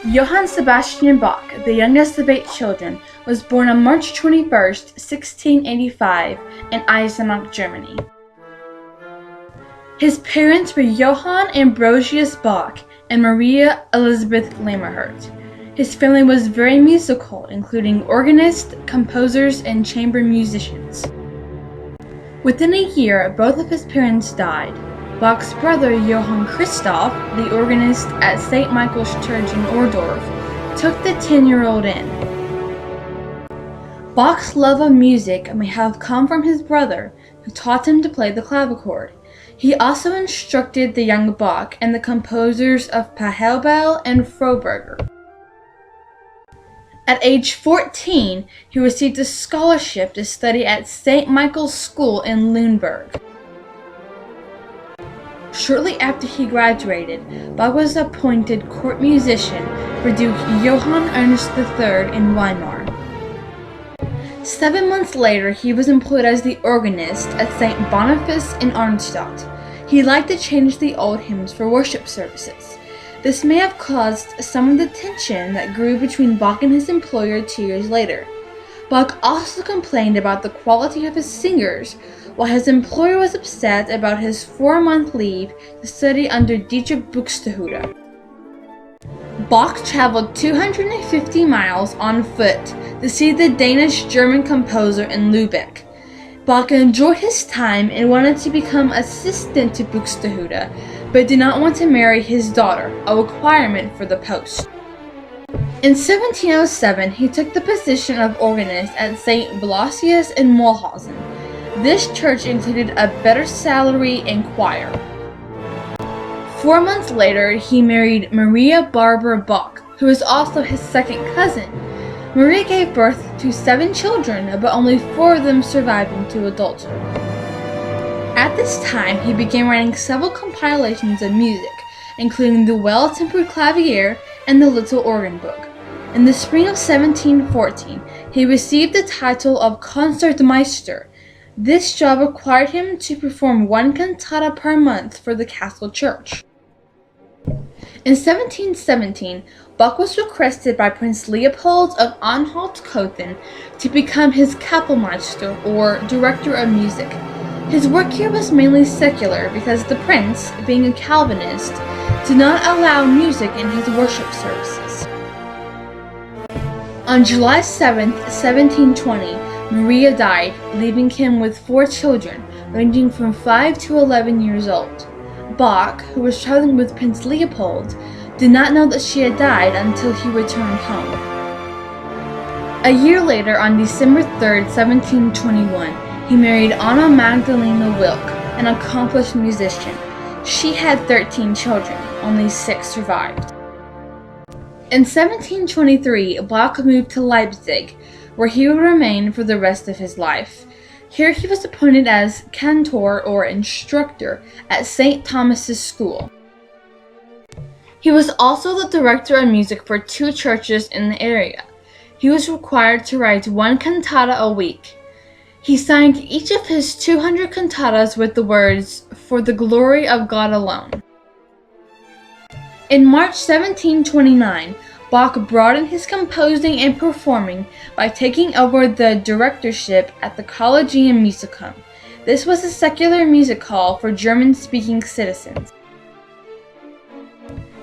Johann Sebastian Bach, the youngest of 8 children, was born on March 21, 1685, in Eisenach, Germany. His parents were Johann Ambrosius Bach and Maria Elisabeth Lammerhart. His family was very musical, including organists, composers, and chamber musicians. Within a year, both of his parents died. Bach's brother Johann Christoph, the organist at St. Michael's Church in Ohrdruf, took the 10-year-old in. Bach's love of music may have come from his brother, who taught him to play the clavichord. He also instructed the young Bach and the composers of Pachelbel and Froberger. At age 14, he received a scholarship to study at St. Michael's School in Lüneburg. Shortly after he graduated, Bach was appointed court musician for Duke Johann Ernst III in Weimar. 7 months later, he was employed as the organist at St. Boniface in Arnstadt. He liked to change the old hymns for worship services. This may have caused some of the tension that grew between Bach and his employer 2 years later. Bach also complained about the quality of his singers, while his employer was upset about his 4-month leave to study under Dietrich Buxtehude. Bach traveled 250 miles on foot to see the Danish-German composer in Lübeck. Bach enjoyed his time and wanted to become assistant to Buxtehude, but did not want to marry his daughter, a requirement for the post. In 1707, he took the position of organist at St. Blasius in Mulhausen. This church included a better salary and choir. 4 months later, he married Maria Barbara Bach, who was also his second cousin. Maria gave birth to 7 children, but only 4 of them survived into adulthood. At this time, he began writing several compilations of music, including the Well-Tempered Clavier and the Little Organ Book. In the spring of 1714, he received the title of Concertmeister. This job required him to perform 1 cantata per month for the castle church. In 1717, Bach was requested by Prince Leopold of Anhalt-Köthen to become his Kapellmeister, or director of music. His work here was mainly secular because the prince, being a Calvinist, did not allow music in his worship services. On July 7, 1720, Maria died, leaving him with 4 children, ranging from 5 to 11 years old. Bach, who was traveling with Prince Leopold, did not know that she had died until he returned home. A year later, on December 3, 1721, he married Anna Magdalena Wilk, an accomplished musician. She had 13 children, only 6 survived. In 1723, Bach moved to Leipzig, where he would remain for the rest of his life. Here he was appointed as cantor, or instructor, at St. Thomas's School. He was also the director of music for 2 churches in the area. He was required to write 1 cantata a week. He signed each of his 200 cantatas with the words, "For the glory of God alone." In March 1729, Bach broadened his composing and performing by taking over the directorship at the Collegium Musicum. This was a secular music hall for German-speaking citizens.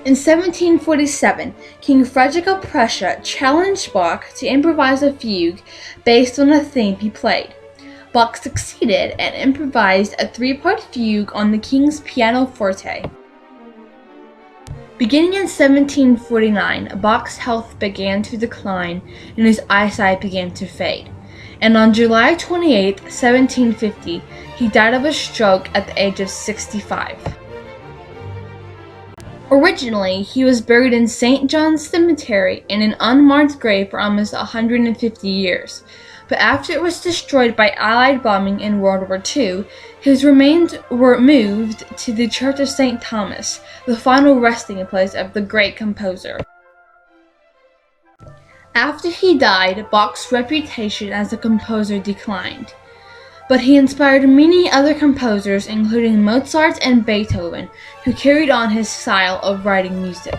In 1747, King Frederick of Prussia challenged Bach to improvise a fugue based on a theme he played. Bach succeeded and improvised a 3-part fugue on the king's pianoforte. Beginning in 1749, Bach's health began to decline and his eyesight began to fade. And on July 28, 1750, he died of a stroke at the age of 65. Originally, he was buried in St. John's Cemetery in an unmarked grave for almost 150 years. But after it was destroyed by Allied bombing in World War II, his remains were moved to the Church of St. Thomas, the final resting place of the great composer. After he died, Bach's reputation as a composer declined. But he inspired many other composers, including Mozart and Beethoven, who carried on his style of writing music.